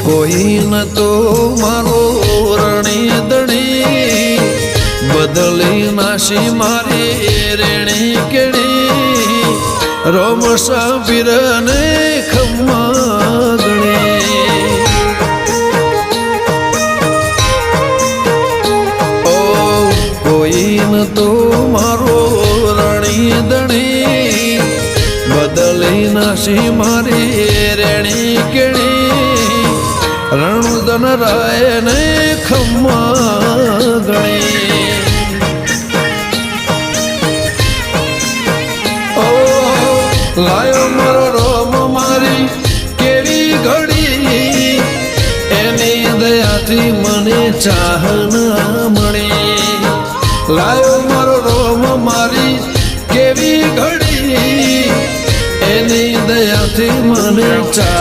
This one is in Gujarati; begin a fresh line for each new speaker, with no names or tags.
કોઈ ન તો મારો રણી દણી બદલી નાશી મારી રેણી કેણી રોમસા પીરને ખમ્મા ગણી ઓ કોઈ ન તો મારો રણી દણી બદલી નાશી મારી રેણી કેણી રણુદન રાય ને ખમ્મા ગણી ઓ લાયો મારો રોમ મારી કેવી ઘડી એની દયાથી મને ચાહના મળી લાયો મારો રોમ મારી કેવી ઘડી એની દયાથી મને ચાહ